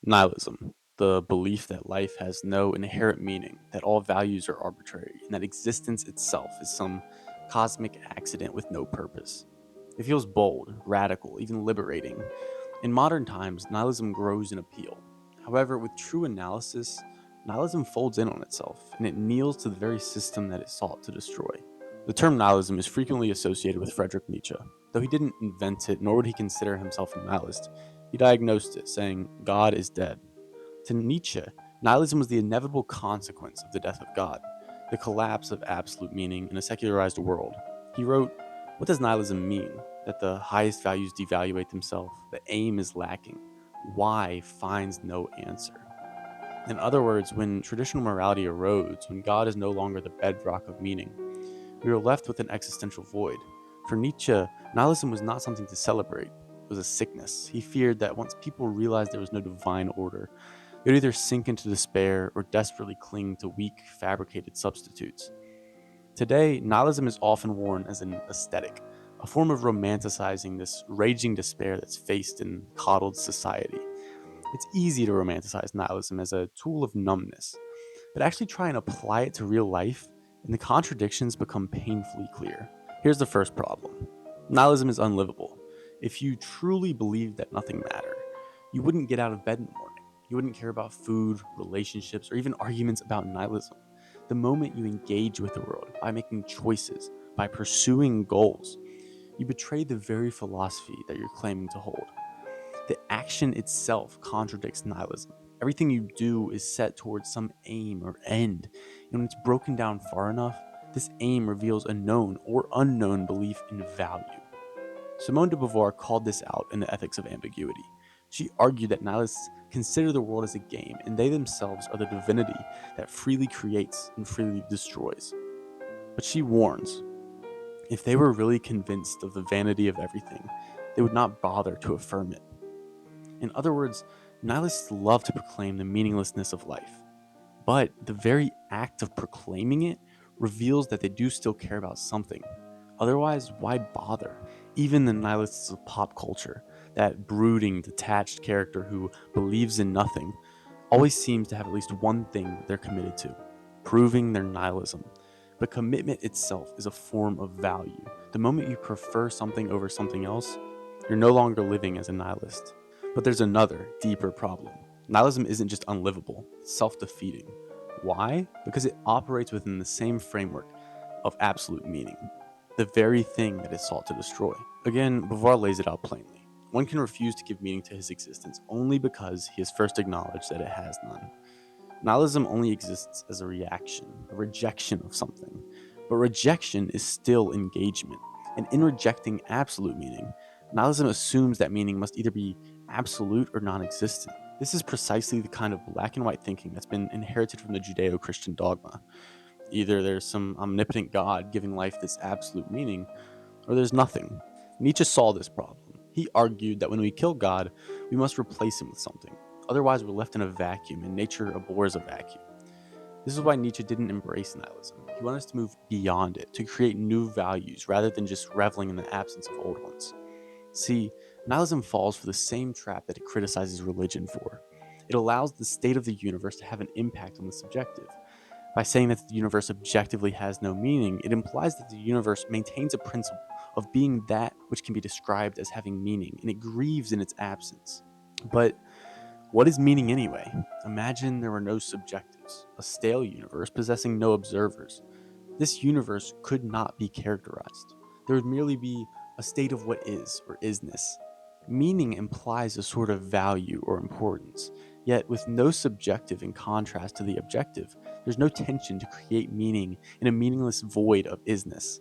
Nihilism, the belief that life has no inherent meaning, that all values are arbitrary, and that existence itself is some cosmic accident with no purpose. It feels bold, radical, even liberating. In modern times, nihilism grows in appeal. However, with true analysis, nihilism folds in on itself, and it kneels to the very system that it sought to destroy. The term nihilism is frequently associated with Friedrich Nietzsche. Though he didn't invent it, nor would he consider himself a nihilist, he diagnosed it, saying, God is dead. To Nietzsche, nihilism was the inevitable consequence of the death of God, the collapse of absolute meaning in a secularized world. He wrote, "What does nihilism mean? That the highest values devaluate themselves, the aim is lacking, why finds no answer." In other words, when traditional morality erodes, when God is no longer the bedrock of meaning, we are left with an existential void. For Nietzsche, nihilism was not something to celebrate, it was a sickness. He feared that once people realized there was no divine order, they would either sink into despair or desperately cling to weak, fabricated substitutes. Today, nihilism is often worn as an aesthetic, a form of romanticizing this raging despair that's faced in coddled society. It's easy to romanticize nihilism as a tool of numbness, but actually try and apply it to real life, and the contradictions become painfully clear. Here's the first problem: nihilism is unlivable. If you truly believed that nothing mattered, you wouldn't get out of bed in the morning. You wouldn't care about food, relationships, or even arguments about nihilism. The moment you engage with the world by making choices, by pursuing goals, you betray the very philosophy that you're claiming to hold. The action itself contradicts nihilism. Everything you do is set towards some aim or end, and when it's broken down far enough, this aim reveals a known or unknown belief in value. Simone de Beauvoir called this out in The Ethics of Ambiguity. She argued that nihilists consider the world as a game, and they themselves are the divinity that freely creates and freely destroys. But she warns, if they were really convinced of the vanity of everything, they would not bother to affirm it. In other words, nihilists love to proclaim the meaninglessness of life, but the very act of proclaiming it reveals that they do still care about something. Otherwise, why bother? Even the nihilists of pop culture, that brooding, detached character who believes in nothing, always seems to have at least one thing they're committed to: proving their nihilism. But commitment itself is a form of value. The moment you prefer something over something else, you're no longer living as a nihilist. But there's another, deeper problem. Nihilism isn't just unlivable, it's self defeating. Why? Because it operates within the same framework of absolute meaning, the very thing that it sought to destroy. Again, Beauvoir lays it out plainly. One can refuse to give meaning to his existence only because he has first acknowledged that it has none. Nihilism only exists as a reaction, a rejection of something. But rejection is still engagement. And in rejecting absolute meaning, nihilism assumes that meaning must either be absolute or non existent. This is precisely the kind of black and white thinking that's been inherited from the Judeo Christian dogma. Either there's some omnipotent God giving life this absolute meaning, or there's nothing. Nietzsche saw this problem. He argued that when we kill God, we must replace him with something. Otherwise, we're left in a vacuum, and nature abhors a vacuum. This is why Nietzsche didn't embrace nihilism. He wanted us to move beyond it, to create new values rather than just reveling in the absence of old ones. See, nihilism falls for the same trap that it criticizes religion for. It allows the state of the universe to have an impact on the subjective. By saying that the universe objectively has no meaning, it implies that the universe maintains a principle of being that which can be described as having meaning, and it grieves in its absence. But what is meaning anyway? Imagine there were no subjectives, a stale universe possessing no observers. This universe could not be characterized. There would merely be a state of what is, or isness. Meaning implies a sort of value or importance, yet with no subjective in contrast to the objective, there's no tension to create meaning in a meaningless void of isness.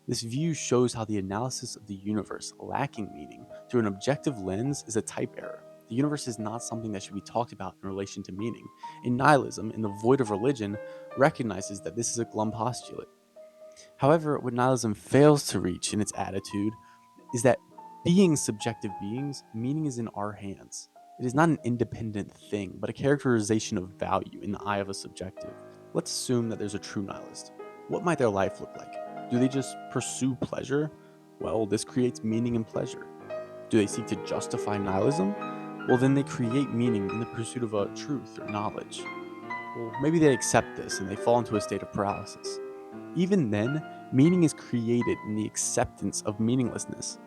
This view shows how the analysis of the universe lacking meaning through an objective lens is a type error. The universe is not something that should be talked about in relation to meaning. In nihilism, in the void of religion, recognizes that this is a glum postulate. However, what nihilism fails to reach in its attitude is that being subjective beings, meaning is in our hands. It is not an independent thing, but a characterization of value in the eye of a subjective. Let's assume that there's a true nihilist. What might their life look like? Do they just pursue pleasure? Well, this creates meaning and pleasure. Do they seek to justify nihilism? well, then they create meaning in the pursuit of a truth or knowledge. Well, maybe they accept this and they fall into a state of paralysis. Even then, meaning is created in the acceptance of meaninglessness.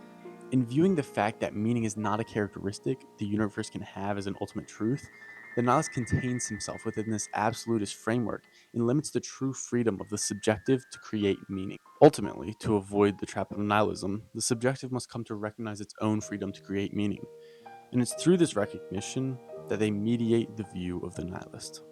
In viewing the fact that meaning is not a characteristic the universe can have as an ultimate truth, the nihilist contains himself within this absolutist framework and limits the true freedom of the subjective to create meaning. Ultimately, to avoid the trap of nihilism, the subjective must come to recognize its own freedom to create meaning. And it's through this recognition that they mediate the view of the nihilist.